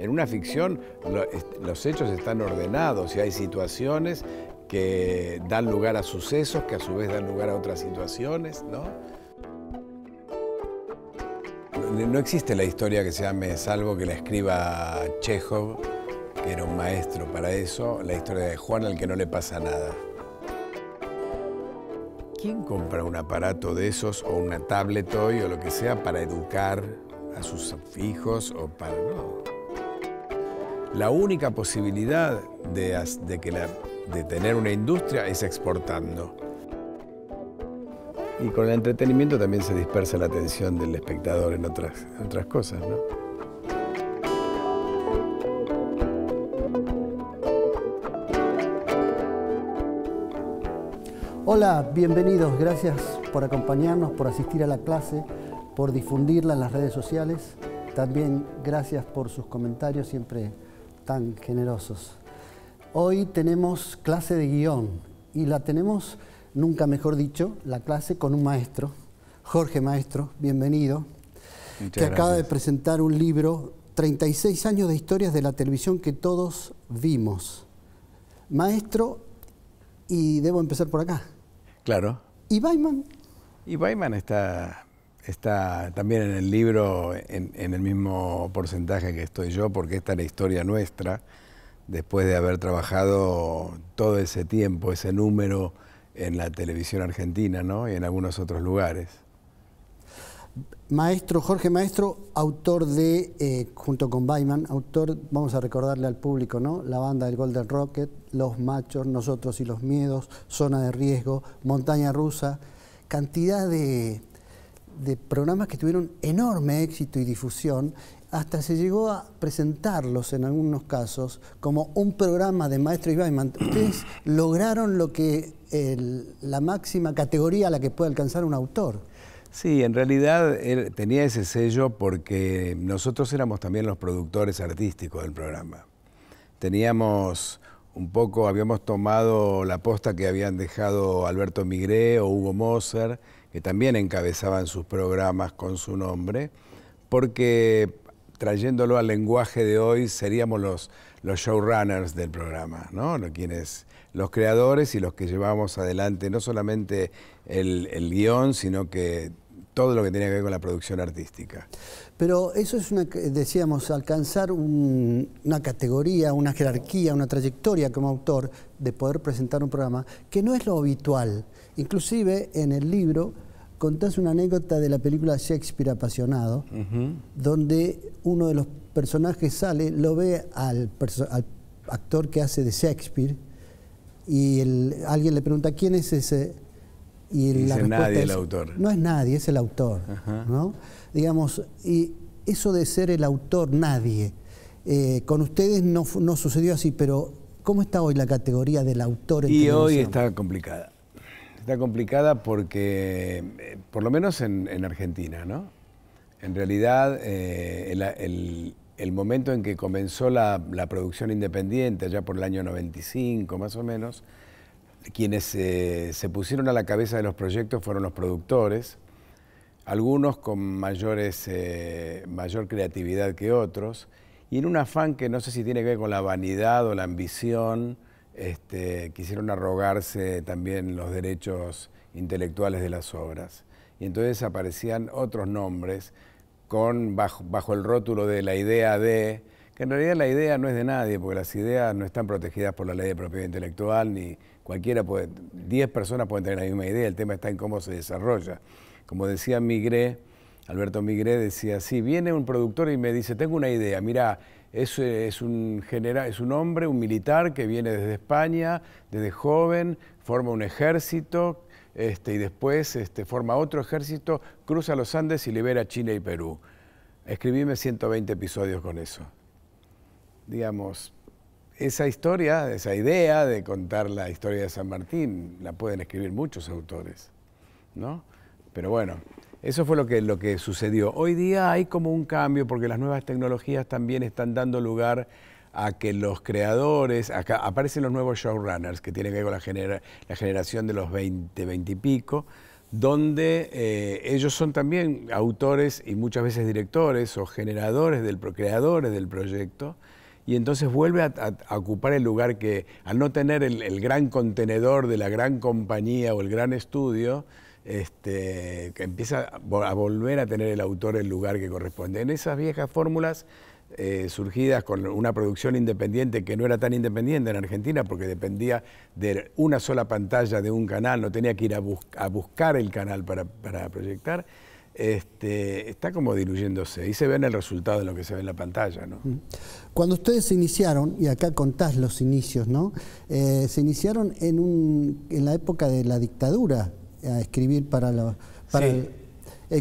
En una ficción los hechos están ordenados y hay situaciones que dan lugar a sucesos que a su vez dan lugar a otras situaciones, ¿no? No existe la historia que se llame, salvo que la escriba Chekhov, que era un maestro para eso, la historia de Juan al que no le pasa nada. ¿Quién compra un aparato de esos o una tablet hoy o lo que sea para educar a sus hijos o para no? La única posibilidad de tener una industria es exportando. Y con el entretenimiento también se dispersa la atención del espectador en otras cosas, ¿no? Hola, bienvenidos. Gracias por acompañarnos, por asistir a la clase, por difundirla en las redes sociales. También gracias por sus comentarios siempre tan generosos. Hoy tenemos clase de guión y la tenemos, nunca mejor dicho, la clase con un maestro, Jorge Maestro, bienvenido, que acaba de presentar un libro, 36 años de historias de la televisión que todos vimos. Maestro, y debo empezar por acá. Claro. ¿Y Baiman? Y Baiman está también en el libro en el mismo porcentaje que estoy yo, porque esta es la historia nuestra, después de haber trabajado todo ese tiempo, ese número en la televisión argentina, ¿no? Y en algunos otros lugares. Maestro, Jorge Maestro, autor de, junto con Baiman, autor, vamos a recordarle al público, ¿no? La banda del Golden Rocket, Los Machos, Nosotros y los Miedos, Zona de Riesgo, Montaña Rusa, cantidad de programas que tuvieron enorme éxito y difusión, hasta se llegó a presentarlos en algunos casos como un programa de Maestro y Baiman. Ustedes lograron lo que la máxima categoría a la que puede alcanzar un autor. Sí, en realidad él tenía ese sello porque nosotros éramos también los productores artísticos del programa. Teníamos habíamos tomado la posta que habían dejado Alberto Migré o Hugo Moser, que también encabezaban sus programas con su nombre, porque trayéndolo al lenguaje de hoy seríamos los showrunners del programa, ¿no? Los creadores y los que llevábamos adelante no solamente el guión, sino que todo lo que tenía que ver con la producción artística. Pero eso es, decíamos, alcanzar una categoría, una jerarquía, una trayectoria como autor, de poder presentar un programa, que no es lo habitual. Inclusive en el libro contás una anécdota de la película Shakespeare apasionado, donde uno de los personajes sale, lo ve al actor que hace de Shakespeare, y alguien le pregunta, ¿quién es ese? Y la respuesta nadie es, el autor. No es nadie, es el autor. ¿No? Digamos, y eso de ser el autor, nadie. Con ustedes no sucedió así, pero ¿cómo está hoy la categoría del autor en televisión? Hoy está complicada. Está complicada porque, por lo menos en Argentina, ¿no? En realidad, el momento en que comenzó la producción independiente, allá por el año 95 más o menos, quienes se pusieron a la cabeza de los proyectos fueron los productores, algunos con mayor creatividad que otros, y en un afán que no sé si tiene que ver con la vanidad o la ambición, quisieron arrogarse también los derechos intelectuales de las obras. Y entonces aparecían otros nombres bajo el rótulo de la idea de, que en realidad la idea no es de nadie, porque las ideas no están protegidas por la ley de propiedad intelectual, ni 10 personas pueden tener la misma idea, el tema está en cómo se desarrolla. Como decía Migré, Alberto Migré decía, sí, viene un productor y me dice, tengo una idea, mirá, es un hombre, un militar que viene desde España, desde joven, forma un ejército, y después forma otro ejército, cruza los Andes y libera Chile y Perú. Escribíme 120 episodios con eso. Digamos, esa historia, esa idea de contar la historia de San Martín, la pueden escribir muchos autores, ¿no? Pero bueno, eso fue lo que sucedió. Hoy día hay como un cambio porque las nuevas tecnologías también están dando lugar a que los creadores, acá aparecen los nuevos showrunners que tienen que ver con la generación de los 20 y pico, donde ellos son también autores y muchas veces directores o generadores, creadores del proyecto, y entonces vuelve a ocupar el lugar que, al no tener el gran contenedor de la gran compañía o el gran estudio, que empieza a volver a tener el autor el lugar que corresponde. En esas viejas fórmulas surgidas con una producción independiente que no era tan independiente en Argentina porque dependía de una sola pantalla de un canal, no tenía que ir a buscar el canal para proyectar, está como diluyéndose y se ve en el resultado de lo que se ve en la pantalla, ¿no? Cuando ustedes se iniciaron, y acá contás los inicios, ¿no? Se iniciaron en la época de la dictadura a escribir sí.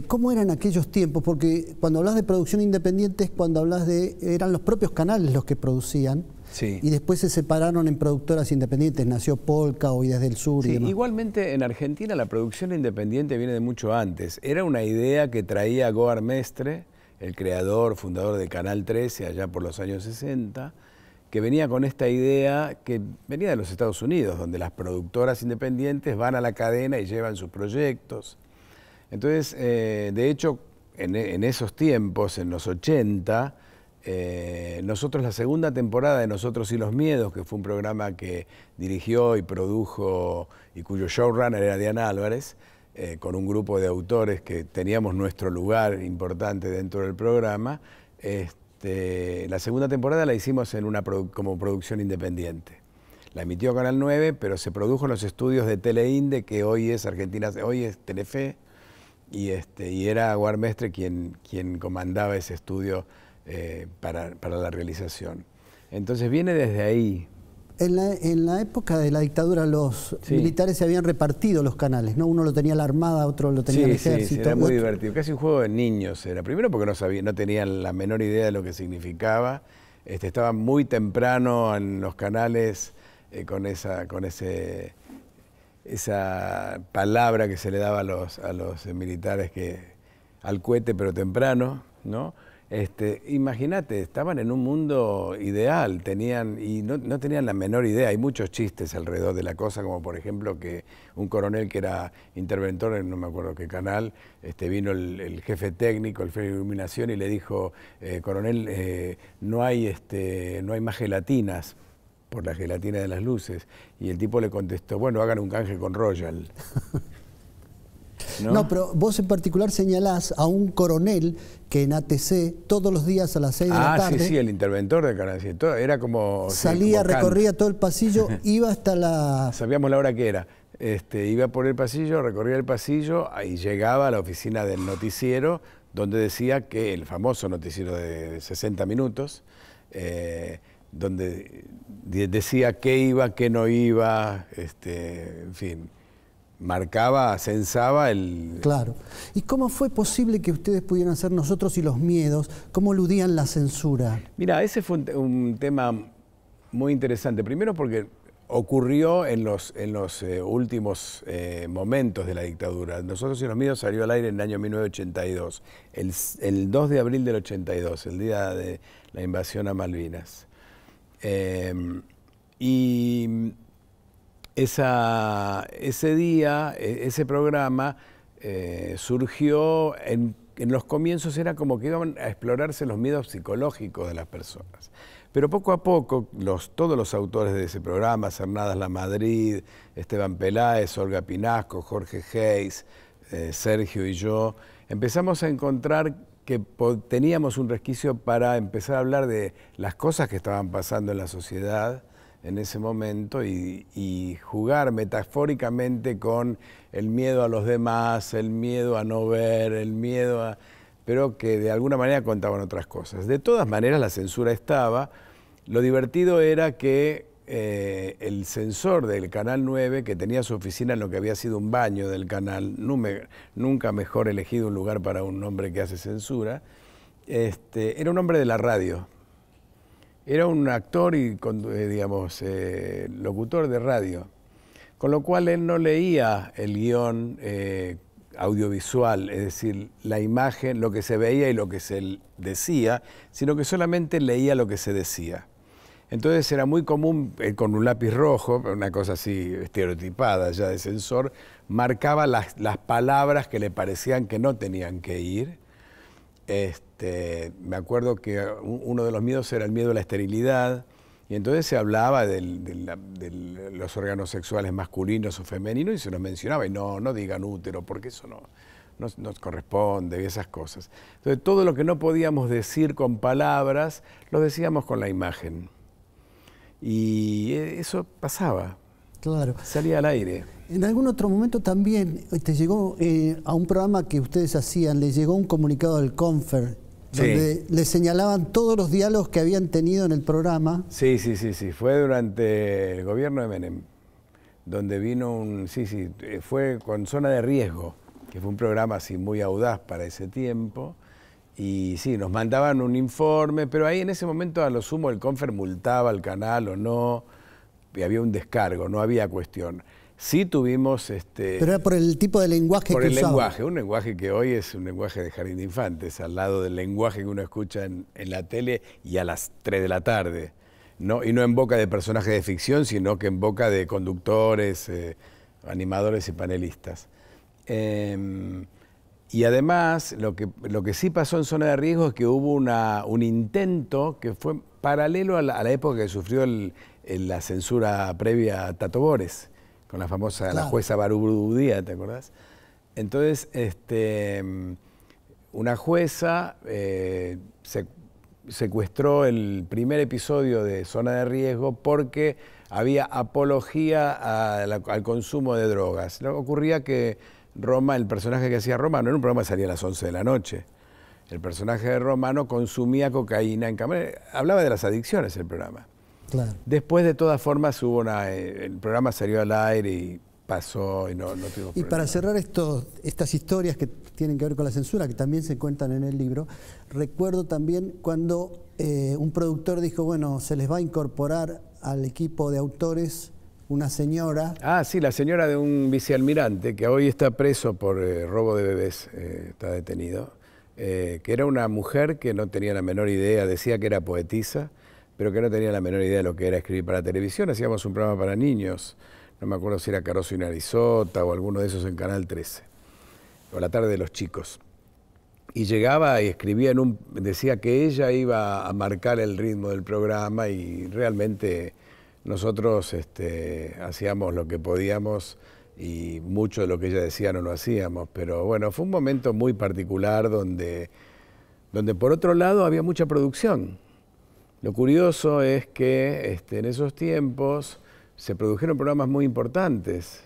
¿Cómo eran aquellos tiempos? Porque cuando hablas de producción independiente es cuando hablas eran los propios canales los que producían, sí. Y después se separaron en productoras independientes, nació Polka, Hoy desde el Sur y Sí, demás. igualmente en Argentina la producción independiente viene de mucho antes. Era una idea que traía Goar Mestre, el creador, fundador de Canal 13, allá por los años 60, que venía con esta idea que venía de los Estados Unidos, donde las productoras independientes van a la cadena y llevan sus proyectos. Entonces, de hecho, en esos tiempos, en los 80, nosotros la segunda temporada de Nosotros y los Miedos, que fue un programa que dirigió y produjo y cuyo showrunner era Diana Álvarez, con un grupo de autores que teníamos nuestro lugar importante dentro del programa, la segunda temporada la hicimos como producción independiente. La emitió Canal 9, pero se produjo en los estudios de Teleinde, que hoy es Telefe, y era Goar Mestre quien comandaba ese estudio para la realización. Entonces viene desde ahí. En la época de la dictadura los militares se habían repartido los canales, ¿no? Uno lo tenía la Armada, otro lo tenía el Ejército. Sí, era muy divertido. Casi un juego de niños era. Primero porque no tenían la menor idea de lo que significaba. Estaban muy temprano en los canales con esa palabra que se le daba a los militares, al cohete pero temprano, ¿no? Imagínate, estaban en un mundo ideal, no tenían la menor idea. Hay muchos chistes alrededor de la cosa, como por ejemplo que un coronel que era interventor en no me acuerdo qué canal, vino el jefe técnico, el jefe de iluminación, y le dijo, coronel, no hay más gelatinas por la gelatina de las luces. Y el tipo le contestó, bueno, hagan un canje con Royal. No, pero vos en particular señalás a un coronel que en ATC todos los días a las 6 de la tarde... Sí, el interventor de Canal 7, era como... Salía, recorría todo el pasillo, iba hasta la... Sabíamos la hora que era. Iba por el pasillo, recorría el pasillo y llegaba a la oficina del noticiero, donde decía que el famoso noticiero de 60 minutos, donde decía qué iba, qué no iba, en fin... marcaba, censaba el... Claro. ¿Y cómo fue posible que ustedes pudieran hacer Nosotros y los Miedos? ¿Cómo eludían la censura? Mira, ese fue un tema muy interesante. Primero porque ocurrió en los últimos momentos de la dictadura. Nosotros y los Miedos salió al aire en el año 1982, el 2 de abril del 82, el día de la invasión a Malvinas. Ese día, ese programa surgió, en los comienzos era como que iban a explorarse los miedos psicológicos de las personas. Pero poco a poco, todos los autores de ese programa, Cernadas Lamadrid, Esteban Peláez, Olga Pinasco, Jorge Hayes, Sergio y yo, empezamos a encontrar que teníamos un resquicio para empezar a hablar de las cosas que estaban pasando en la sociedad en ese momento y jugar metafóricamente con el miedo a los demás, el miedo a no ver, el miedo a... pero que de alguna manera contaban otras cosas. De todas maneras la censura estaba. Lo divertido era que el censor del Canal 9, que tenía su oficina en lo que había sido un baño del canal, nunca mejor elegido un lugar para un hombre que hace censura, era un hombre de la radio. Era un actor y, locutor de radio, con lo cual él no leía el guión audiovisual, es decir, la imagen, lo que se veía y lo que se decía, sino que solamente leía lo que se decía. Entonces era muy común, con un lápiz rojo, una cosa así estereotipada ya de censor, marcaba las palabras que le parecían que no tenían que ir. Me acuerdo que uno de los miedos era el miedo a la esterilidad, y entonces se hablaba de los órganos sexuales masculinos o femeninos y se nos mencionaba, y no digan útero, porque eso no nos corresponde y esas cosas. Entonces todo lo que no podíamos decir con palabras, lo decíamos con la imagen. Y eso pasaba. Claro. Salía al aire. En algún otro momento también te llegó a un programa que ustedes hacían, le llegó un comunicado del Confer, donde le señalaban todos los diálogos que habían tenido en el programa. Sí. Fue durante el gobierno de Menem, donde vino fue con Zona de Riesgo, que fue un programa así muy audaz para ese tiempo. Y sí, nos mandaban un informe, pero ahí en ese momento a lo sumo el Confer multaba al canal o no, y había un descargo, no había cuestión. Sí tuvimos... Pero era por el tipo de lenguaje que usaba. Por el lenguaje, un lenguaje que hoy es un lenguaje de jardín de infantes, al lado del lenguaje que uno escucha en la tele y a las 3 de la tarde. No, y no en boca de personajes de ficción, sino que en boca de conductores, animadores y panelistas. Y además, lo que sí pasó en Zona de Riesgo es que hubo un intento que fue paralelo a la época que sufrió la censura previa a Tato Bores, con la famosa, claro, la jueza Barubudía, ¿te acordás? Entonces, una jueza secuestró el primer episodio de Zona de Riesgo porque había apología al consumo de drogas. Ocurría que Roma, el personaje que hacía Romano, en un programa que salía a las 11 de la noche. El personaje de Romano consumía cocaína en cámara. Hablaba de las adicciones el programa. Claro. Después, de todas formas, el programa salió al aire y pasó y no tuvimos problema. Y para cerrar estas historias que tienen que ver con la censura, que también se cuentan en el libro, recuerdo también cuando un productor dijo, bueno, se les va a incorporar al equipo de autores una señora. Ah, sí, la señora de un vicealmirante que hoy está preso por robo de bebés, está detenido, que era una mujer que no tenía la menor idea, decía que era poetisa, pero que no tenía la menor idea de lo que era escribir para televisión. Hacíamos un programa para niños, no me acuerdo si era Caroso y Narizota o alguno de esos en Canal 13, o La Tarde de los Chicos. Y llegaba y escribía decía que ella iba a marcar el ritmo del programa y realmente nosotros hacíamos lo que podíamos y mucho de lo que ella decía no lo hacíamos, pero bueno, fue un momento muy particular donde por otro lado había mucha producción. Lo curioso es que en esos tiempos se produjeron programas muy importantes,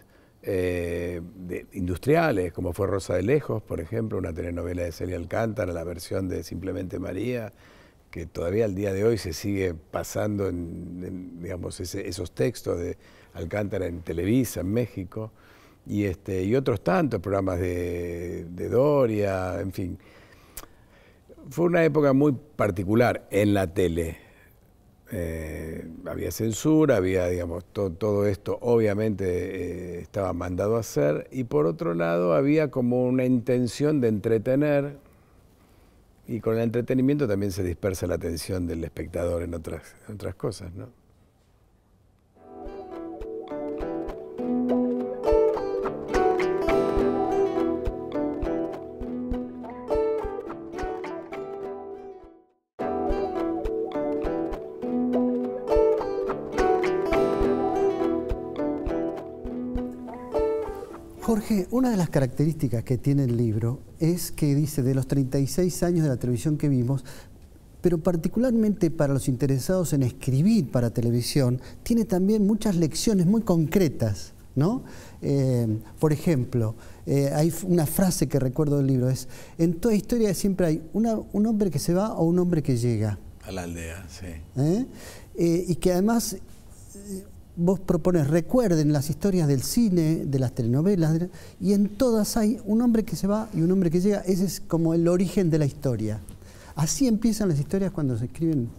industriales, como fue Rosa de Lejos, por ejemplo, una telenovela de Celia Alcántara, la versión de Simplemente María, que todavía al día de hoy se sigue pasando digamos, esos textos de Alcántara en Televisa, en México, y otros tantos programas de Doria, en fin. Fue una época muy particular en la tele. Había censura, había, digamos, todo esto obviamente estaba mandado a hacer, y por otro lado había como una intención de entretener, y con el entretenimiento también se dispersa la atención del espectador en otras cosas, ¿no? Jorge, una de las características que tiene el libro es que dice de los 36 años de la televisión que vimos, pero particularmente para los interesados en escribir para televisión, tiene también muchas lecciones muy concretas, ¿no? Por ejemplo, hay una frase que recuerdo del libro, es: en toda historia siempre hay un hombre que se va o un hombre que llega. A la aldea, sí. Y que además vos propones, recuerden las historias del cine, de las telenovelas, y en todas hay un hombre que se va y un hombre que llega. Ese es como el origen de la historia. ¿Así empiezan las historias cuando se escriben?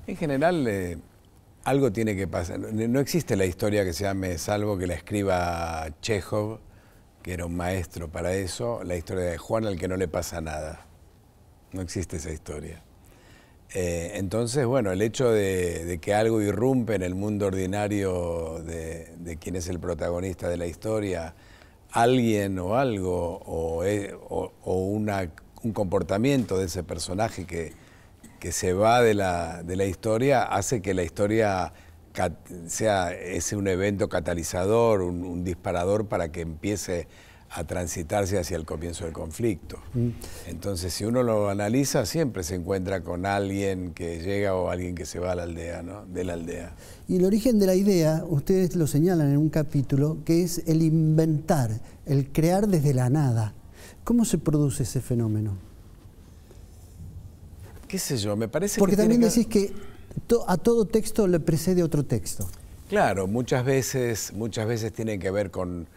En general, algo tiene que pasar. No existe la historia que se llame, salvo que la escriba Chekhov, que era un maestro para eso, la historia de Juan al que no le pasa nada. No existe esa historia. Entonces, bueno, el hecho de que algo irrumpe en el mundo ordinario de quien es el protagonista de la historia, alguien o algo, o un comportamiento de ese personaje que se va de la historia, hace que la historia sea un evento catalizador, un disparador para que empiece a transitarse hacia el comienzo del conflicto. Entonces, si uno lo analiza, siempre se encuentra con alguien que llega o alguien que se va a la aldea, ¿no? De la aldea. Y el origen de la idea, ustedes lo señalan en un capítulo, que es el inventar, el crear desde la nada. ¿Cómo se produce ese fenómeno? ¿Qué sé yo? Me parece Porque que también decís que a todo texto le precede otro texto. Claro, muchas veces tienen que ver con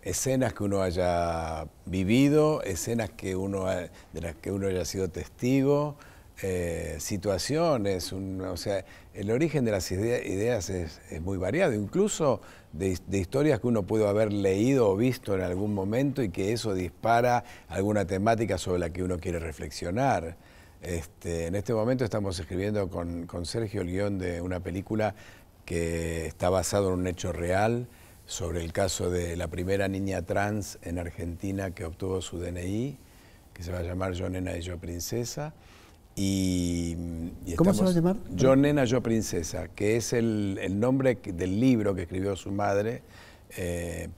escenas que uno haya vivido, escenas de las que uno haya sido testigo, situaciones, o sea, el origen de las ideas es muy variado, incluso de historias que uno pudo haber leído o visto en algún momento y que eso dispara alguna temática sobre la que uno quiere reflexionar. En este momento estamos escribiendo con Sergio el guión de una película que está basado en un hecho real, sobre el caso de la primera niña trans en Argentina que obtuvo su DNI, que se va a llamar Yo Nena y Yo Princesa. ¿Cómo se va a llamar? Yo Nena, Yo Princesa, que es el nombre del libro que escribió su madre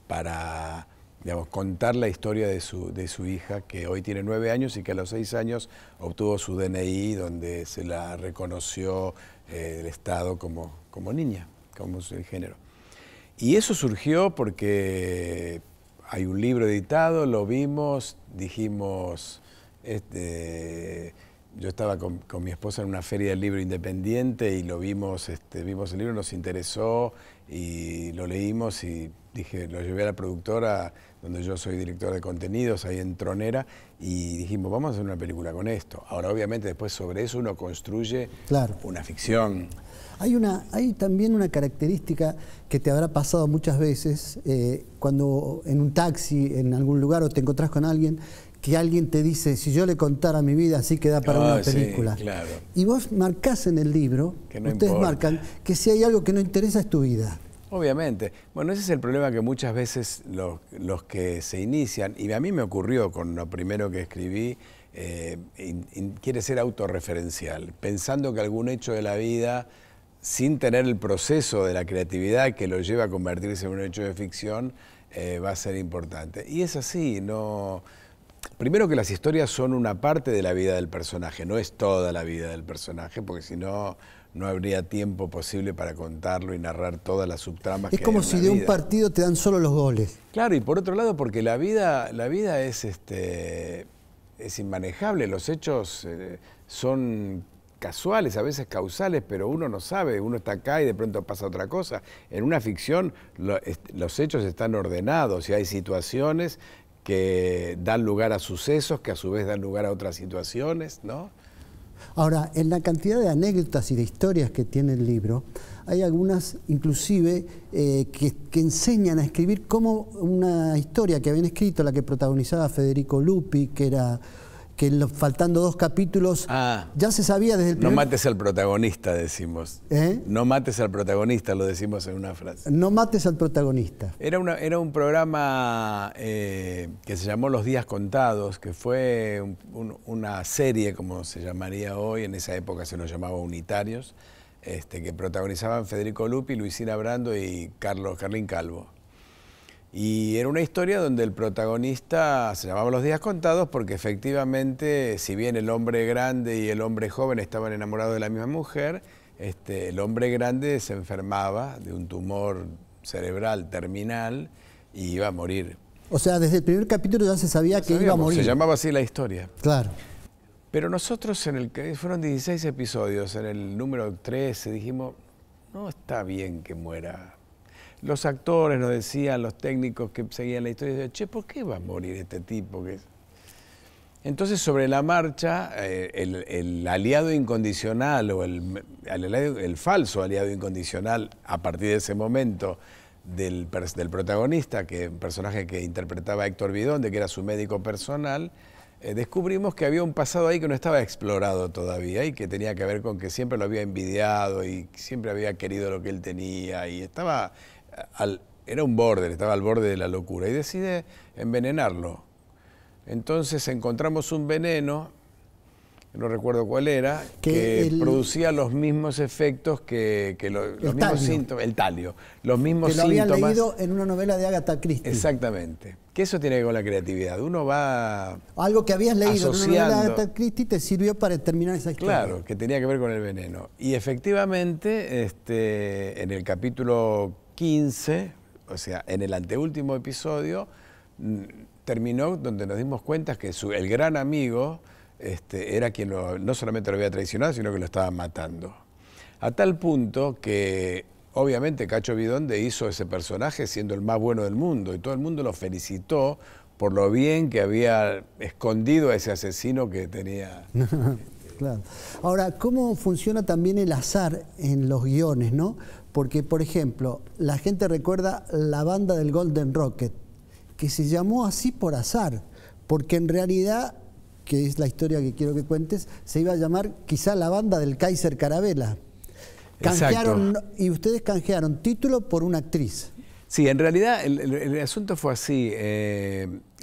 para, digamos, contar la historia de su hija, que hoy tiene 9 años y que a los 6 años obtuvo su DNI, donde se la reconoció el Estado como niña, como el género. Y eso surgió porque hay un libro editado, lo vimos, dijimos, yo estaba con mi esposa en una feria del libro independiente y lo vimos, vimos el libro, nos interesó y lo leímos y dije, lo llevé a la productora, donde yo soy director de contenidos, ahí en Tronera, y dijimos, vamos a hacer una película con esto. Ahora, obviamente, después sobre eso uno construye una ficción. Hay también una característica que te habrá pasado muchas veces cuando en un taxi, en algún lugar, o te encontrás con alguien, que alguien te dice, si yo le contara mi vida, así queda para una película. Sí, claro. Y vos marcás en el libro, ustedes marcan, que si hay algo que no interesa es tu vida. Obviamente. Bueno, ese es el problema que muchas veces los que se inician, y a mí me ocurrió con lo primero que escribí, quiere ser autorreferencial, pensando que algún hecho de la vida, sin tener el proceso de la creatividad que lo lleva a convertirse en un hecho de ficción, va a ser importante. Y es así, no... Primero que las historias son una parte de la vida del personaje, no es toda la vida del personaje, porque si no, no habría tiempo posible para contarlo y narrar todas las subtramas que hay en la vida. Es como si de un partido te dan solo los goles. Claro, y por otro lado, porque la vida es inmanejable, los hechos son casuales, a veces causales, pero uno no sabe, uno está acá y de pronto pasa otra cosa. En una ficción los hechos están ordenados y hay situaciones que dan lugar a sucesos, que a su vez dan lugar a otras situaciones, ¿no? Ahora, en la cantidad de anécdotas y de historias que tiene el libro, hay algunas inclusive que enseñan a escribir como una historia que habían escrito, la que protagonizaba Federico Lupi, que faltando 2 capítulos, ya se sabía desde el primer... No mates al protagonista, decimos. No mates al protagonista, lo decimos en una frase. No mates al protagonista. Era un programa que se llamó Los Días Contados, que fue una serie, como se llamaría hoy, en esa época se nos llamaba Unitarios, que protagonizaban Federico Lupi, Luisina Brando y Carlín Calvo. Y era una historia donde el protagonista se llamaba Los Días Contados porque efectivamente, si bien el hombre grande y el hombre joven estaban enamorados de la misma mujer, el hombre grande se enfermaba de un tumor cerebral terminal y iba a morir. O sea, desde el primer capítulo ya se sabía que iba a morir. Se llamaba así la historia. Claro. Pero nosotros, fueron 16 episodios, en el número 13 dijimos, no está bien que muera. Los actores nos decían, los técnicos que seguían la historia, decían, che, ¿por qué va a morir este tipo? Entonces, sobre la marcha, el aliado incondicional o el falso aliado incondicional, a partir de ese momento, del protagonista, un personaje que interpretaba Héctor Bidonde, que era su médico personal, descubrimos que había un pasado ahí que no estaba explorado todavía y que tenía que ver con que siempre lo había envidiado y siempre había querido lo que él tenía y estaba era un border, estaba al borde de la locura y decide envenenarlo. Entonces encontramos un veneno, no recuerdo cuál era, que producía los mismos efectos que los mismos síntomas, el talio, los mismos síntomas. Que lo había leído en una novela de Agatha Christie. Exactamente. Que eso tiene que ver con la creatividad. Uno va algo que habías leído asociando, en una novela de Agatha Christie te sirvió para terminar esa historia. Claro, que tenía que ver con el veneno. Y efectivamente, en el capítulo 15, o sea, en el anteúltimo episodio, terminó donde nos dimos cuenta que el gran amigo era quien no solamente lo había traicionado, sino que lo estaba matando. A tal punto que, obviamente, Cacho Bidonde hizo ese personaje siendo el más bueno del mundo y todo el mundo lo felicitó por lo bien que había escondido a ese asesino que tenía. Claro. Ahora, ¿cómo funciona también el azar en los guiones, no? Porque, por ejemplo, la gente recuerda la banda del Golden Rocket, que se llamó así por azar, porque en realidad, que es la historia que quiero que cuentes, se iba a llamar quizá la banda del Kaiser Carabela. Y ustedes canjearon título por una actriz. Sí, en realidad el asunto fue así.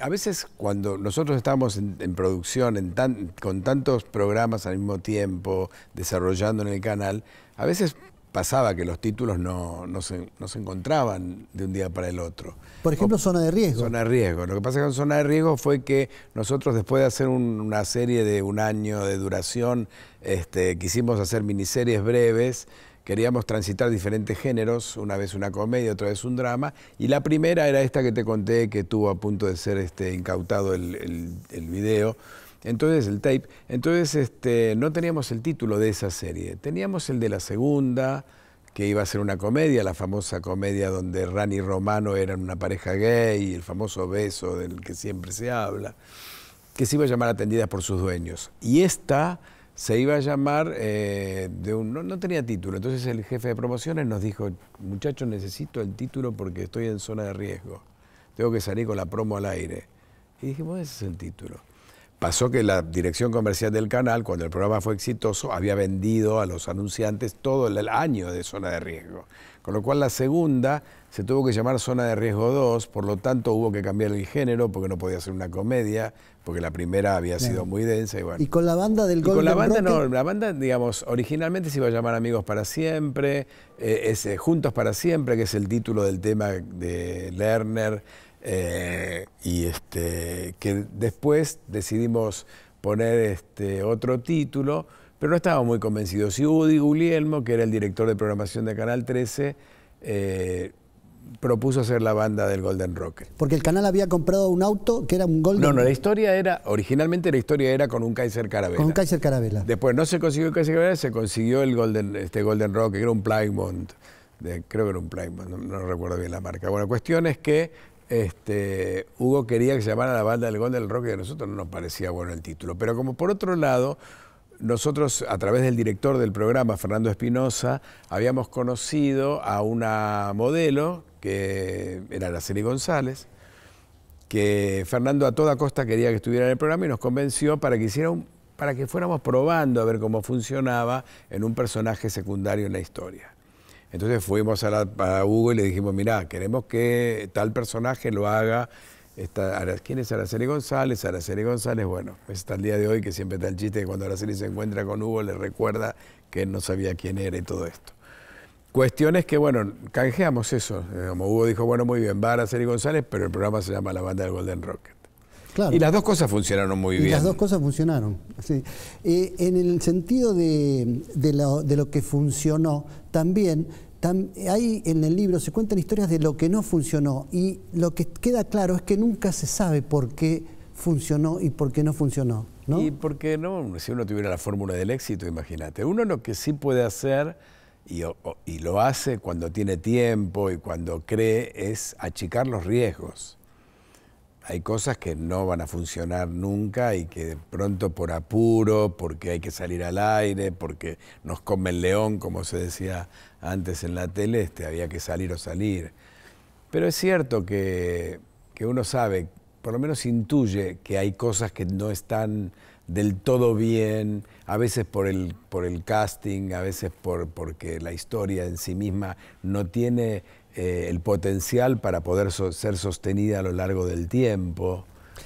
A veces cuando nosotros estábamos en producción, con tantos programas al mismo tiempo, desarrollando en el canal, a veces pasaba que los títulos no se encontraban de un día para el otro. Por ejemplo, Zona de Riesgo. Zona de Riesgo. Lo que pasa con Zona de Riesgo fue que nosotros, después de hacer una serie de un año de duración, quisimos hacer miniseries breves. Queríamos transitar diferentes géneros, una vez una comedia, otra vez un drama, y la primera era esta que te conté, que estuvo a punto de ser incautado el video, entonces el tape. Entonces no teníamos el título de esa serie, teníamos el de la segunda, que iba a ser una comedia, la famosa comedia donde Rani y Romano eran una pareja gay, el famoso beso del que siempre se habla, que se iba a llamar Atendidas por sus dueños. Y esta se iba a llamar, no tenía título, entonces el jefe de promociones nos dijo, muchachos, necesito el título porque estoy en zona de riesgo, tengo que salir con la promo al aire. Y dijimos, ese es el título. Pasó que la dirección comercial del canal, cuando el programa fue exitoso, había vendido a los anunciantes todo el año de Zona de Riesgo. Con lo cual la segunda se tuvo que llamar Zona de Riesgo 2, por lo tanto hubo que cambiar el género porque no podía ser una comedia, porque la primera había sido muy densa. Y bueno. ¿Y con la banda del Golden Rocket? Con la banda Rocket? no, la banda, digamos, originalmente se iba a llamar Amigos para Siempre, Juntos para Siempre, que es el título del tema de Lerner, que después decidimos poner otro título, pero no estábamos muy convencidos. Y Udi Guglielmo, que era el director de programación de Canal 13, propuso hacer la banda del Golden Rocket. Porque el canal había comprado un auto que era un Golden... No, la historia era, originalmente la historia era con un Kaiser Carabela. Con un Kaiser Carabela. Después no se consiguió el Kaiser Carabela, se consiguió el Golden Rocket, que era un Plymouth, creo que era un Plymouth, no recuerdo bien la marca. Bueno, cuestión es que Hugo quería que se llamara la banda del Golden Rocket, y a nosotros no nos parecía bueno el título. Pero como por otro lado, nosotros, a través del director del programa, Fernando Espinosa, habíamos conocido a una modelo, que era Araceli González, que Fernando a toda costa quería que estuviera en el programa y nos convenció para que fuéramos probando a ver cómo funcionaba en un personaje secundario en la historia. Entonces fuimos a Hugo y le dijimos, mirá, queremos que tal personaje lo haga. ¿Quién es Araceli González? Araceli González, bueno, hasta el día de hoy que siempre está el chiste que cuando Araceli se encuentra con Hugo le recuerda que él no sabía quién era y todo esto. Cuestiones que, bueno, canjeamos eso. Como Hugo dijo, bueno, muy bien, va Araceli González, pero el programa se llama La Banda del Golden Rocket. Claro. Y las dos cosas funcionaron muy bien. Las dos cosas funcionaron, sí. En el sentido de lo que funcionó, también ahí en el libro se cuentan historias de lo que no funcionó, y lo que queda claro es que nunca se sabe por qué funcionó y por qué no funcionó, ¿no? Y porque no, si uno tuviera la fórmula del éxito, imagínate. Uno lo que sí puede hacer, y lo hace cuando tiene tiempo y cuando cree, es achicar los riesgos. Hay cosas que no van a funcionar nunca y que de pronto por apuro, porque hay que salir al aire, porque nos come el león, como se decía antes en la tele, había que salir o salir. Pero es cierto que uno sabe por lo menos intuye que hay cosas que no están del todo bien, a veces por el casting, a veces porque la historia en sí misma no tiene el potencial para poder ser sostenida a lo largo del tiempo,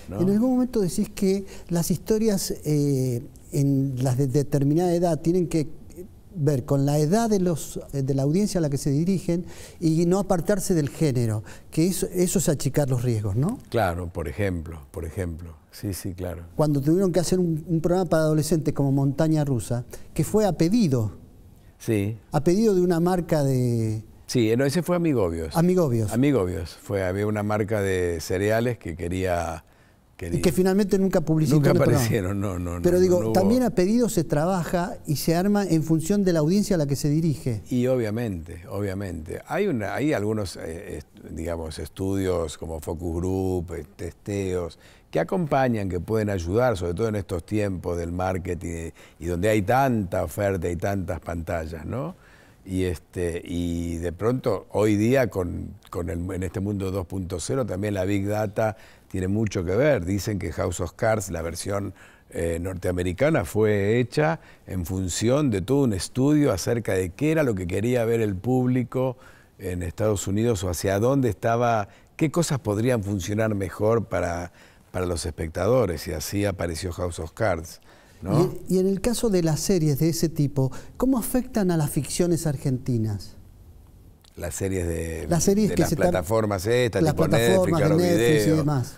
¿no? En algún momento decís que las historias en las de determinada edad tienen que ver con la edad de la audiencia a la que se dirigen y no apartarse del género, que eso es achicar los riesgos, ¿no? Claro, por ejemplo, sí, sí, claro. Cuando tuvieron que hacer un programa para adolescentes como Montaña Rusa, que fue a pedido. Sí. A pedido de una marca de... Sí, no, ese fue Amigobios. Amigobios. Amigobios, había una marca de cereales que quería... Y que finalmente nunca publicitó. Nunca aparecieron, no. Pero digo, no hubo... también a pedido se trabaja y se arma en función de la audiencia a la que se dirige. Y obviamente. Hay algunos, digamos, estudios como Focus Group, testeos, que acompañan, que pueden ayudar, sobre todo en estos tiempos del marketing y donde hay tanta oferta y tantas pantallas, ¿no? Y de pronto, hoy día, en este mundo 2.0, también la Big Data tiene mucho que ver. Dicen que House of Cards, la versión norteamericana, fue hecha en función de todo un estudio acerca de qué era lo que quería ver el público en Estados Unidos o hacia dónde estaba, qué cosas podrían funcionar mejor para los espectadores, y así apareció House of Cards, ¿no? Y en el caso de las series de ese tipo, ¿cómo afectan a las ficciones argentinas? Las series de las plataformas estas, las tipo plataformas Netflix, de Netflix Video. Y demás.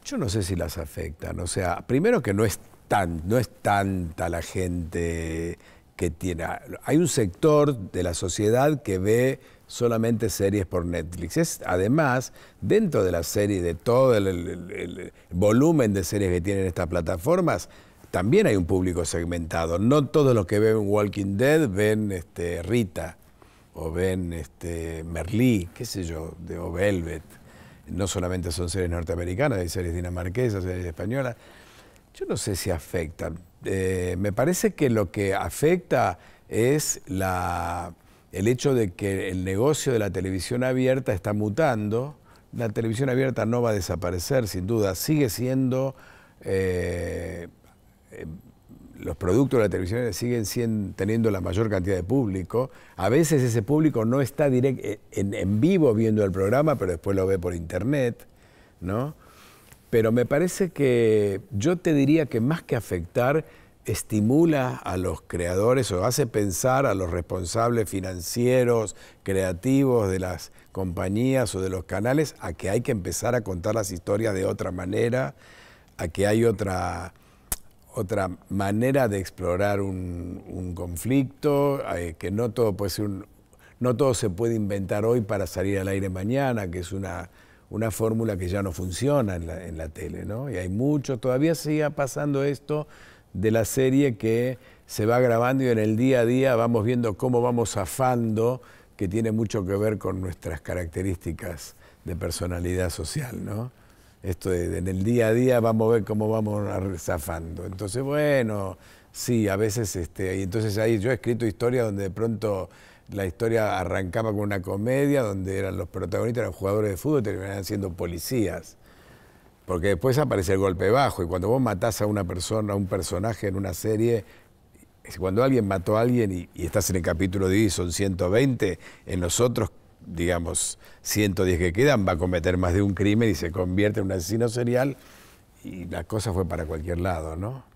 Yo no sé si las afectan. O sea, primero que no es tanta la gente que tiene. Hay un sector de la sociedad que ve solamente series por Netflix. Además, dentro de la serie, de todo el volumen de series que tienen estas plataformas, también hay un público segmentado. No todos los que ven Walking Dead ven Rita, o ven Merlí, qué sé yo, o Velvet. No solamente son series norteamericanas, hay series dinamarquesas, series españolas. Yo no sé si afectan. Me parece que lo que afecta es el hecho de que el negocio de la televisión abierta está mutando. La televisión abierta no va a desaparecer, sin duda. Sigue siendo... los productos de la televisión siguen teniendo la mayor cantidad de público. A veces ese público no está en vivo viendo el programa, pero después lo ve por internet, ¿no? Pero me parece que yo te diría que más que afectar, estimula a los creadores o hace pensar a los responsables financieros, creativos de las compañías o de los canales a que hay que empezar a contar las historias de otra manera, a que hay otra manera de explorar un conflicto, que no todo puede ser no todo se puede inventar hoy para salir al aire mañana, que es una fórmula que ya no funciona en la tele, ¿no? Y hay mucho, todavía sigue pasando esto de la serie que se va grabando y en el día a día vamos viendo cómo vamos zafando, que tiene mucho que ver con nuestras características de personalidad social, ¿no? Esto en el día a día vamos a ver cómo vamos zafando. Entonces, bueno, sí, a veces, y entonces ahí yo he escrito historias donde de pronto la historia arrancaba con una comedia, donde los protagonistas eran jugadores de fútbol y terminaban siendo policías. Porque después aparece el golpe bajo, y cuando vos matás a una persona, a un personaje en una serie, cuando alguien mató a alguien y estás en el capítulo 10 y son 120, en los otros, digamos, 110 que quedan, va a cometer más de un crimen y se convierte en un asesino serial, y la cosa fue para cualquier lado, ¿no?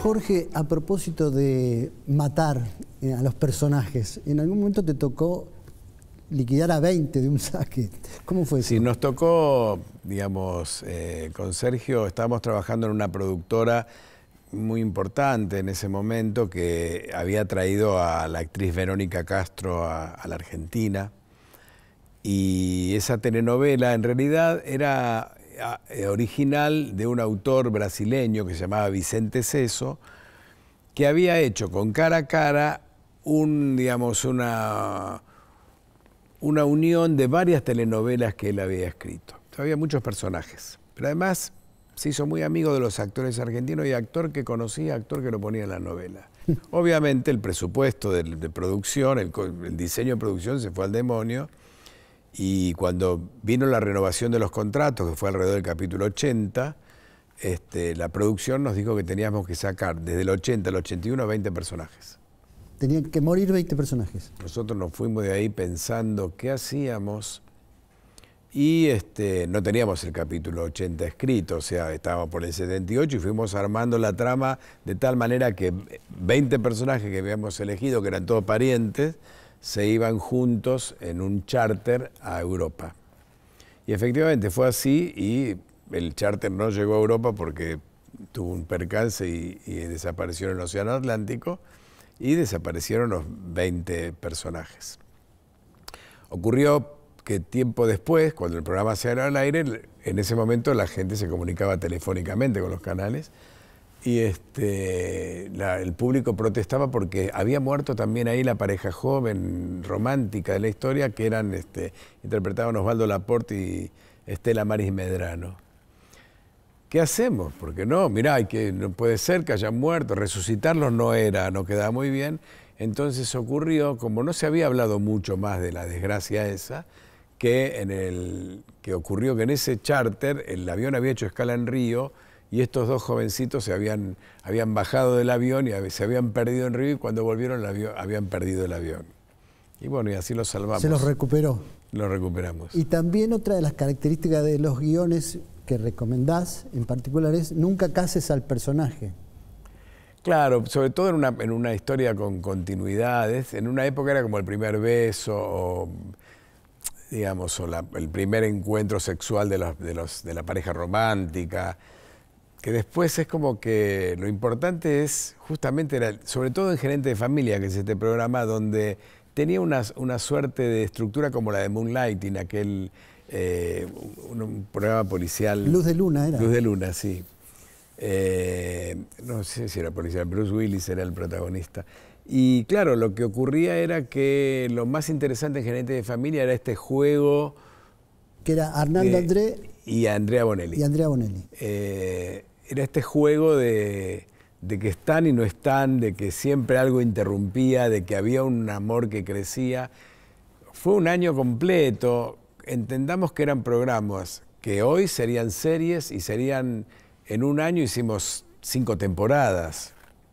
Jorge, a propósito de matar a los personajes, ¿en algún momento te tocó liquidar a 20 de un saque? ¿Cómo fue eso? Sí, nos tocó, digamos, con Sergio estábamos trabajando en una productora muy importante en ese momento que había traído a la actriz Verónica Castro a la Argentina, y esa telenovela en realidad era original de un autor brasileño que se llamaba Vicente Sesso, que había hecho con Cara a Cara una una unión de varias telenovelas que él había escrito. Había muchos personajes, pero además se hizo muy amigo de los actores argentinos y actor que conocía, actor que lo ponía en la novela. Obviamente el presupuesto de producción, el diseño de producción se fue al demonio, y cuando vino la renovación de los contratos, que fue alrededor del capítulo 80, la producción nos dijo que teníamos que sacar desde el 80 al 81 20 personajes. Tenían que morir 20 personajes. Nosotros nos fuimos de ahí pensando qué hacíamos, y no teníamos el capítulo 80 escrito, o sea, estábamos por el 78 y fuimos armando la trama de tal manera que 20 personajes que habíamos elegido, que eran todos parientes, se iban juntos en un charter a Europa. Y efectivamente fue así, y el charter no llegó a Europa porque tuvo un percance y desapareció en el Océano Atlántico, y desaparecieron los 20 personajes. Ocurrió que tiempo después, cuando el programa se salió al aire, en ese momento la gente se comunicaba telefónicamente con los canales, y el público protestaba porque había muerto también ahí la pareja joven, romántica de la historia, que eran, interpretaban Osvaldo Laport y Estela Maris Medrano. ¿Qué hacemos? Porque no, mirá, no puede ser que hayan muerto, resucitarlos no quedaba muy bien. Entonces ocurrió, como no se había hablado mucho más de la desgracia esa, que ocurrió que en ese charter el avión había hecho escala en Río, y estos dos jovencitos habían bajado del avión y se habían perdido en Río, y cuando volvieron habían perdido el avión. Y bueno, y así los salvamos. Se los recuperó. Los recuperamos. Y también otra de las características de los guiones que recomendás en particular es nunca cases al personaje. Claro, sobre todo en una historia con continuidades. En una época era como el primer beso, o digamos, el primer encuentro sexual de la pareja romántica, que después es como que lo importante es, justamente, sobre todo en Gerente de Familia, que es este programa donde tenía una suerte de estructura como la de Moonlighting, aquel un programa policial. Luz de Luna era. Luz de Luna, sí. No sé si era policial, Bruce Willis era el protagonista. Y claro, lo que ocurría era que lo más interesante en Gerente de Familia era este juego. Que era Arnaldo André. Y Andrea Bonelli. Era este juego de que están y no están, de que siempre algo interrumpía, de que había un amor que crecía. Fue un año completo. Entendamos que eran programas que hoy serían series, y serían, en un año hicimos 5 temporadas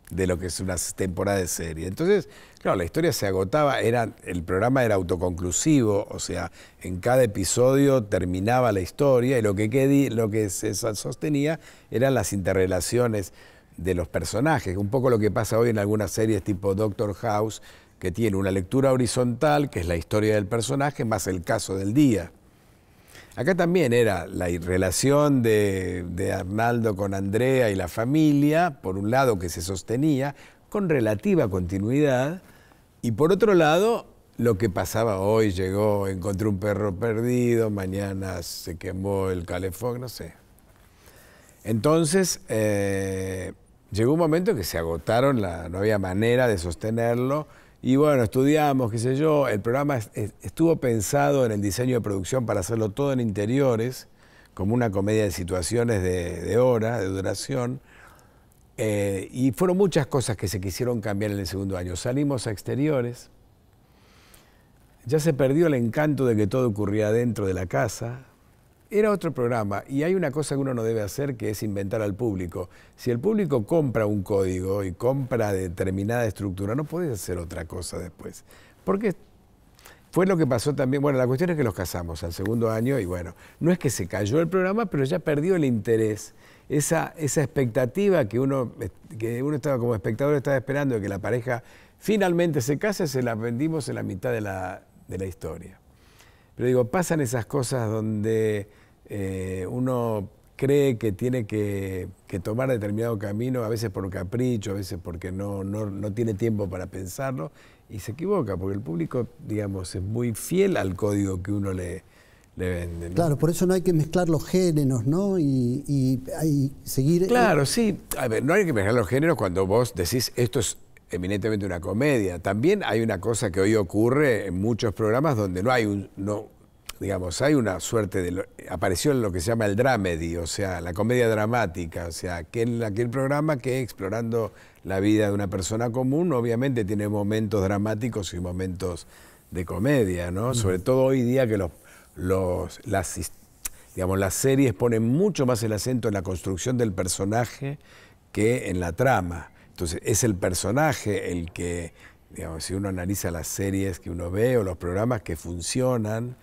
de lo que es una temporada de serie. Entonces, claro, la historia se agotaba, el programa era autoconclusivo, o sea, en cada episodio terminaba la historia, y lo que se sostenía eran las interrelaciones de los personajes, un poco lo que pasa hoy en algunas series tipo Doctor House, que tiene una lectura horizontal, que es la historia del personaje, más el caso del día. Acá también era la relación de Arnaldo con Andrea y la familia, por un lado, que se sostenía con relativa continuidad, y por otro lado, lo que pasaba hoy, encontré un perro perdido, mañana se quemó el calefón, no sé. Entonces, llegó un momento que se agotaron, no había manera de sostenerlo. Y bueno, estudiamos, qué sé yo, el programa estuvo pensado en el diseño de producción para hacerlo todo en interiores, como una comedia de situaciones de hora, de duración, y fueron muchas cosas que se quisieron cambiar en el segundo año. Salimos a exteriores, ya se perdió el encanto de que todo ocurría dentro de la casa. Era otro programa, y hay una cosa que uno no debe hacer, que es inventar al público. Si el público compra un código y compra determinada estructura, no podés hacer otra cosa después. Porque fue lo que pasó también. Bueno, la cuestión es que los casamos al segundo año, y bueno, no es que se cayó el programa, pero ya perdió el interés. Esa expectativa que uno estaba como espectador, estaba esperando de que la pareja finalmente se case, se la vendimos en la mitad de la historia. Pero digo, pasan esas cosas donde uno cree que tiene que tomar determinado camino, a veces por capricho, a veces porque no tiene tiempo para pensarlo, y se equivoca, porque el público, digamos, es muy fiel al código que uno le vende, ¿no? Claro, por eso no hay que mezclar los géneros, ¿no? Y seguir... Claro, sí. A ver, no hay que mezclar los géneros cuando vos decís esto es eminentemente una comedia. También hay una cosa que hoy ocurre en muchos programas donde no hay digamos, hay una suerte de... apareció lo que se llama el dramedy, o sea, la comedia dramática, o sea, aquel programa que explorando la vida de una persona común, obviamente tiene momentos dramáticos y momentos de comedia, ¿no? Sobre todo hoy día que las series ponen mucho más el acento en la construcción del personaje que en la trama. Entonces, es el personaje el que, digamos, si uno analiza las series que uno ve o los programas que funcionan,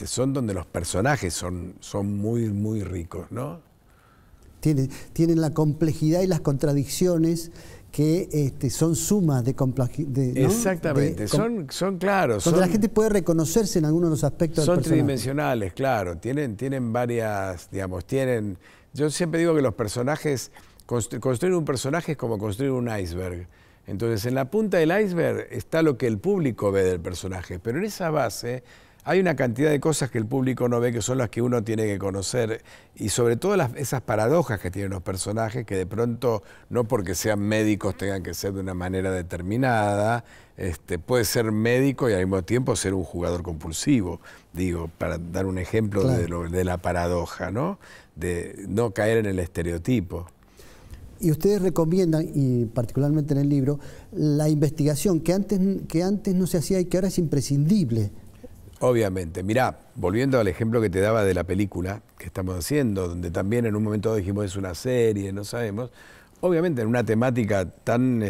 son donde los personajes son muy, muy ricos, ¿no? Tienen la complejidad y las contradicciones que son sumas de complejidad, ¿no? Exactamente, son claros. Donde la gente puede reconocerse en algunos de los aspectos del personaje. Son tridimensionales, claro. Tienen varias, digamos, yo siempre digo que los personajes, construir un personaje es como construir un iceberg. Entonces, en la punta del iceberg está lo que el público ve del personaje, pero en esa base hay una cantidad de cosas que el público no ve, que son las que uno tiene que conocer, y sobre todo esas paradojas que tienen los personajes, que de pronto, no porque sean médicos tengan que ser de una manera determinada, puede ser médico y al mismo tiempo ser un jugador compulsivo, digo, para dar un ejemplo, claro, de la paradoja, ¿no? De no caer en el estereotipo. Y ustedes recomiendan, y particularmente en el libro, la investigación que antes no se hacía y que ahora es imprescindible. Obviamente. Mirá, volviendo al ejemplo que te daba de la película que estamos haciendo, donde también en un momento dijimos es una serie, no sabemos, obviamente en una temática tan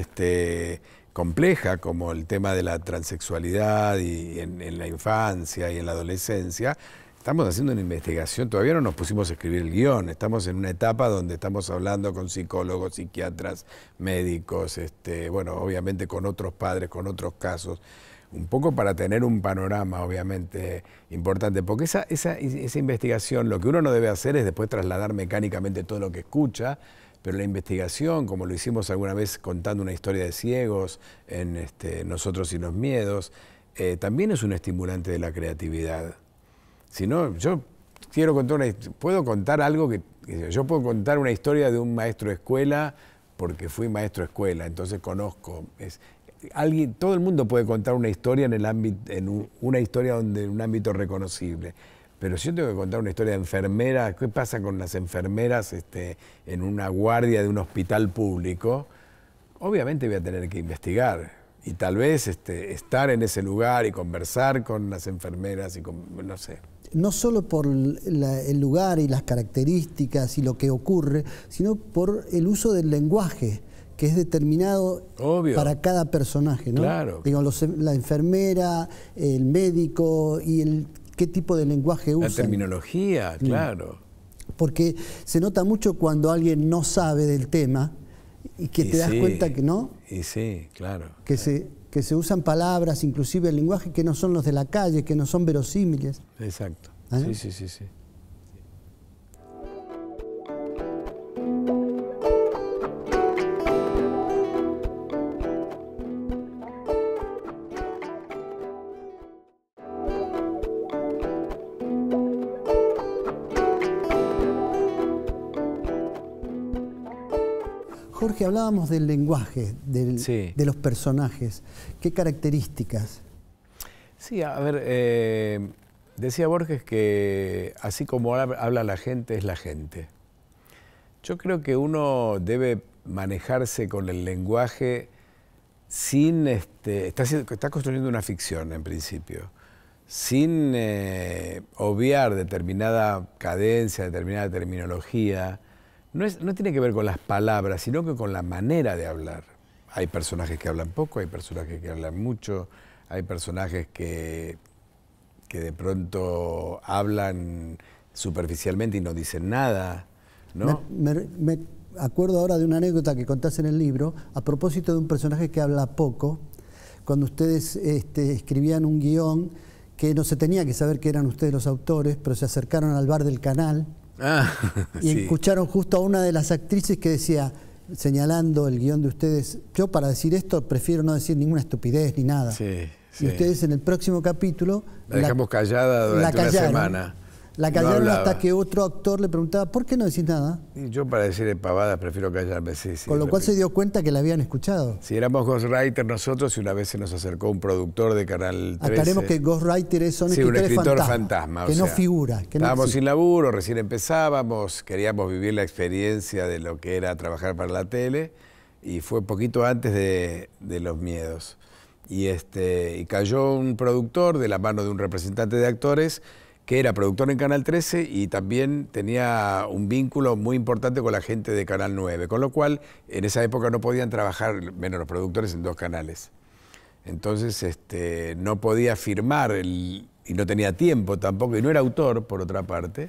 compleja como el tema de la transexualidad y en la infancia y en la adolescencia, estamos haciendo una investigación, todavía no nos pusimos a escribir el guión, estamos en una etapa donde estamos hablando con psicólogos, psiquiatras, médicos, bueno, obviamente con otros padres, con otros casos, un poco para tener un panorama, obviamente, importante, porque esa investigación, lo que uno no debe hacer es después trasladar mecánicamente todo lo que escucha, pero la investigación, como lo hicimos alguna vez contando una historia de ciegos en Nosotros y los miedos, también es un estimulante de la creatividad. Si no, yo quiero contar puedo contar algo yo puedo contar una historia de un maestro de escuela porque fui maestro de escuela, entonces conozco. Todo el mundo puede contar una historia en un ámbito reconocible, pero si yo tengo que contar una historia de enfermera, ¿qué pasa con las enfermeras en una guardia de un hospital público? Obviamente voy a tener que investigar y tal vez estar en ese lugar y conversar con las enfermeras y no sé. No solo por el lugar y las características y lo que ocurre, sino por el uso del lenguaje, que es determinado para cada personaje, ¿no? Claro. Digo, la enfermera, el médico y qué tipo de lenguaje usan. La terminología, claro. Porque se nota mucho cuando alguien no sabe del tema y que te das cuenta que no. Y sí, claro. Que se usan palabras, inclusive el lenguaje, que no son los de la calle, que no son verosímiles. Exacto. ¿Eh? Sí. Jorge, hablábamos del lenguaje, de los personajes. ¿Qué características? Sí, a ver, decía Borges que así como habla la gente, es la gente. Yo creo que uno debe manejarse con el lenguaje sin... está construyendo una ficción, en principio, sin obviar determinada cadencia, determinada terminología. No tiene que ver con las palabras, sino que con la manera de hablar. Hay personajes que hablan poco, hay personajes que hablan mucho, hay personajes que de pronto hablan superficialmente y no dicen nada, ¿no? Me acuerdo ahora de una anécdota que contás en el libro, a propósito de un personaje que habla poco, cuando ustedes escribían un guión que no se tenía que saber que eran ustedes los autores, pero se acercaron al bar del canal. Y escucharon justo a una de las actrices que decía, señalando el guión de ustedes, yo para decir esto prefiero no decir ninguna estupidez ni nada. Y ustedes en el próximo capítulo la dejamos callada durante una semana. La callaron hasta que otro actor le preguntaba, ¿por qué no decís nada? Y yo para decirle pavadas prefiero callarme, sí. Con lo cual se dio cuenta que la habían escuchado. Sí, éramos ghostwriters nosotros y una vez se nos acercó un productor de Canal 13. Aclaremos que ghostwriters son escritores un escritor fantasma, que o sea, no figura. Que estábamos no sin laburo, recién empezábamos, queríamos vivir la experiencia de lo que era trabajar para la tele y fue poquito antes de Los Miedos. Y cayó un productor de la mano de un representante de actores que era productor en Canal 13 y también tenía un vínculo muy importante con la gente de Canal 9, con lo cual en esa época no podían trabajar, menos los productores, en dos canales. Entonces no podía firmar y no tenía tiempo tampoco, y no era autor, por otra parte.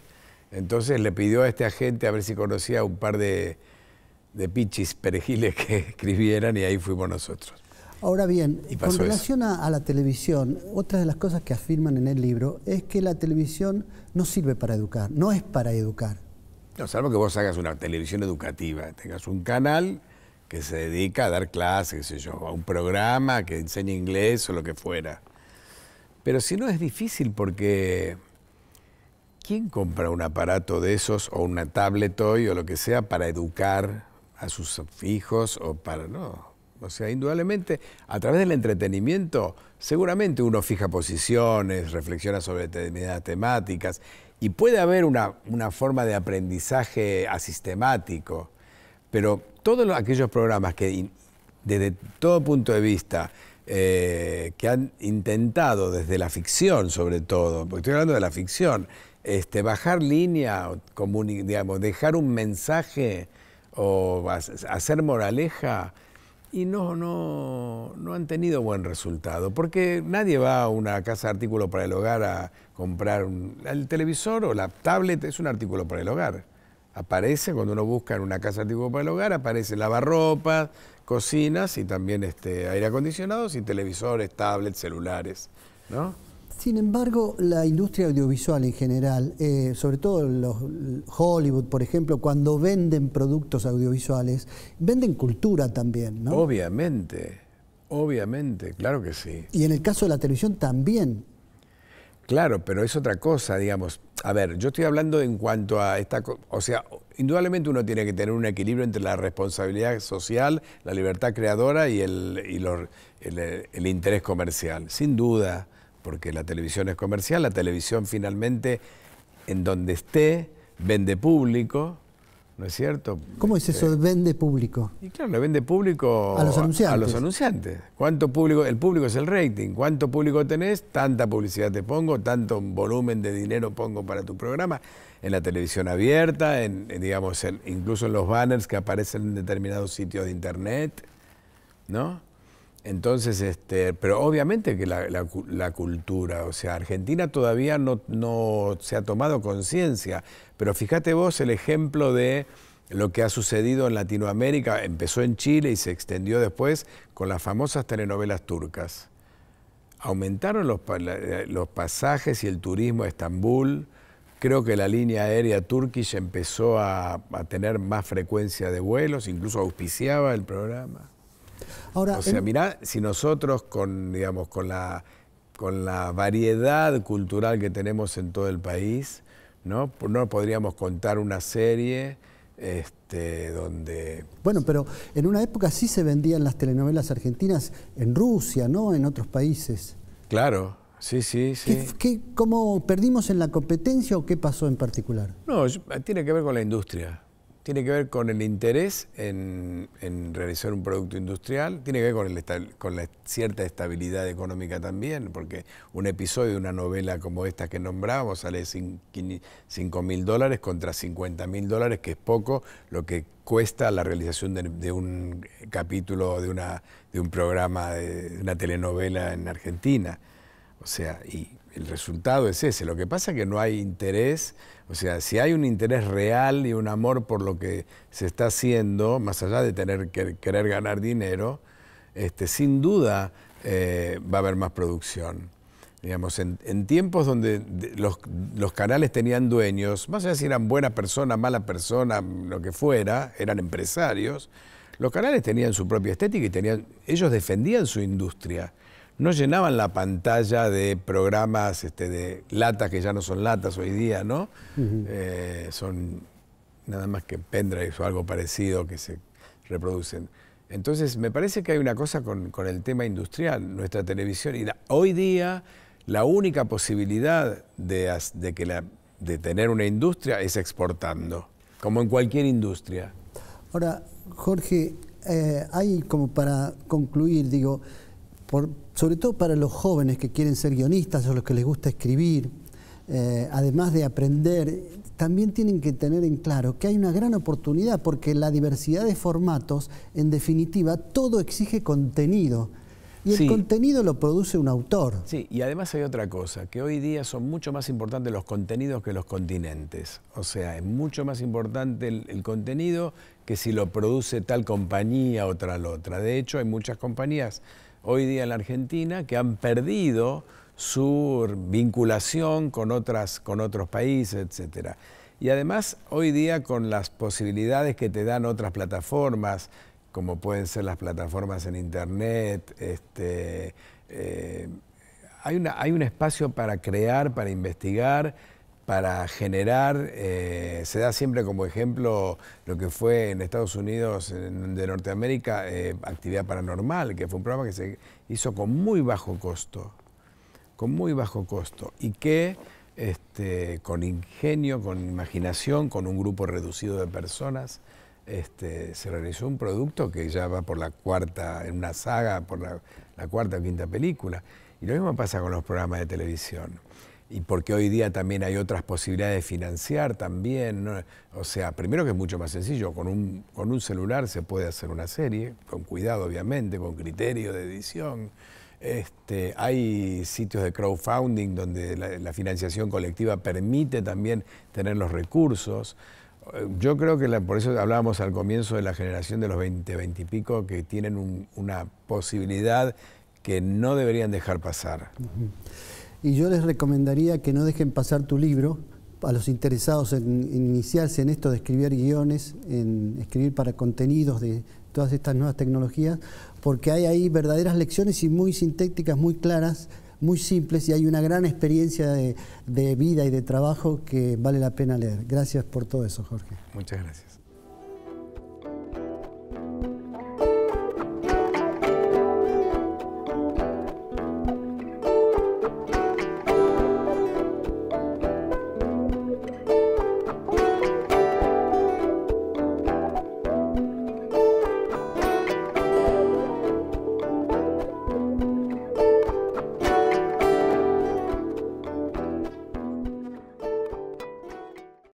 Entonces le pidió a este agente a ver si conocía un par de pichis perejiles que escribieran y ahí fuimos nosotros. Ahora bien, con relación a la televisión, otra de las cosas que afirman en el libro es que la televisión no sirve para educar, no es para educar. No, salvo que vos hagas una televisión educativa, tengas un canal que se dedica a dar clases, qué sé yo, a un programa que enseñe inglés o lo que fuera. Pero si no es difícil porque ¿quién compra un aparato de esos o una tablet hoy o lo que sea para educar a sus hijos o para... no. O sea, indudablemente, a través del entretenimiento, seguramente uno fija posiciones, reflexiona sobre determinadas temáticas y puede haber una forma de aprendizaje asistemático, pero todos aquellos programas que, desde todo punto de vista, que han intentado, desde la ficción sobre todo, porque estoy hablando de la ficción, bajar línea, digamos, dejar un mensaje o hacer moraleja, y no han tenido buen resultado, porque nadie va a una casa de artículos para el hogar a comprar el televisor o la tablet es un artículo para el hogar. Aparece, cuando uno busca en una casa de artículos para el hogar, aparece lavarropas, cocinas y también aire acondicionados y televisores, tablets, celulares, ¿no? Sin embargo, la industria audiovisual en general, sobre todo Hollywood, por ejemplo, cuando venden productos audiovisuales, venden cultura también, ¿no? Obviamente, claro que sí. Y en el caso de la televisión también. Claro, pero es otra cosa, digamos. A ver, yo estoy hablando en cuanto a esta... O sea, indudablemente uno tiene que tener un equilibrio entre la responsabilidad social, la libertad creadora y el interés comercial, sin duda. Porque la televisión es comercial, la televisión finalmente, en donde esté, vende público, ¿no es cierto? ¿Cómo es eso de vende público? Y claro, le vende público a los anunciantes. A los anunciantes. ¿Cuánto público? El público es el rating. ¿Cuánto público tenés? Tanta publicidad te pongo, tanto volumen de dinero pongo para tu programa. En la televisión abierta, digamos, incluso en los banners que aparecen en determinados sitios de internet, ¿no? Entonces, pero obviamente que la cultura, o sea, Argentina todavía no se ha tomado conciencia, pero fíjate vos el ejemplo de lo que ha sucedido en Latinoamérica, empezó en Chile y se extendió después con las famosas telenovelas turcas. Aumentaron los pasajes y el turismo a Estambul, creo que la línea aérea Turkish empezó a tener más frecuencia de vuelos, incluso auspiciaba el programa. Ahora, o sea, mirá, si nosotros con la variedad cultural que tenemos en todo el país, no podríamos contar una serie donde... Bueno, pero en una época sí se vendían las telenovelas argentinas en Rusia, ¿no? En otros países. Claro, sí. ¿Cómo perdimos en la competencia o qué pasó en particular? No, tiene que ver con la industria. Tiene que ver con el interés en realizar un producto industrial, tiene que ver con la cierta estabilidad económica también, porque un episodio de una novela como esta que nombrábamos sale $5.000 contra $50.000, que es poco lo que cuesta la realización de un capítulo de un programa, de una telenovela en Argentina. O sea, y el resultado es ese. Lo que pasa es que no hay interés, o sea, si hay un interés real y un amor por lo que se está haciendo, más allá de querer ganar dinero, sin duda va a haber más producción. Digamos, en tiempos donde los canales tenían dueños, más allá de si eran buena persona, mala persona, lo que fuera, eran empresarios, los canales tenían su propia estética y ellos defendían su industria. no llenaban la pantalla de programas de latas que ya no son latas hoy día, ¿no? Son nada más que pendrives o algo parecido que se reproducen. Entonces, me parece que hay una cosa con el tema industrial, nuestra televisión, y hoy día la única posibilidad de tener una industria es exportando, como en cualquier industria. Ahora, Jorge, hay como para concluir, digo, sobre todo para los jóvenes que quieren ser guionistas o los que les gusta escribir, además de aprender, también tienen que tener en claro que hay una gran oportunidad porque la diversidad de formatos, en definitiva, todo exige contenido. Y el contenido lo produce un autor. Sí, y además hay otra cosa, que hoy día son mucho más importantes los contenidos que los continentes. O sea, es mucho más importante el contenido que si lo produce tal compañía o tal otra. De hecho, hay muchas compañías hoy día en la Argentina que han perdido su vinculación con otros países, etcétera. Y además, hoy día con las posibilidades que te dan otras plataformas, como pueden ser las plataformas en internet, hay un espacio para crear, para investigar, para generar. Se da siempre como ejemplo lo que fue en Estados Unidos, de Norteamérica, Actividad Paranormal, que fue un programa que se hizo con muy bajo costo, y que con ingenio, con imaginación, con un grupo reducido de personas, se realizó un producto que ya va por la cuarta, en una saga, por la cuarta o quinta película. Y lo mismo pasa con los programas de televisión. Y porque hoy día también hay otras posibilidades de financiar también, ¿no? O sea, primero que es mucho más sencillo, con un celular se puede hacer una serie, con cuidado obviamente, con criterio de edición. Hay sitios de crowdfunding donde la financiación colectiva permite también tener los recursos. Yo creo que por eso hablábamos al comienzo de la generación de los 20 y pico, que tienen una posibilidad que no deberían dejar pasar. Y yo les recomendaría que no dejen pasar tu libro a los interesados en iniciarse en esto de escribir guiones, en escribir para contenidos de todas estas nuevas tecnologías, porque hay ahí verdaderas lecciones y muy sintéticas, muy claras, muy simples, y hay una gran experiencia de vida y de trabajo que vale la pena leer. Gracias por todo eso, Jorge. Muchas gracias.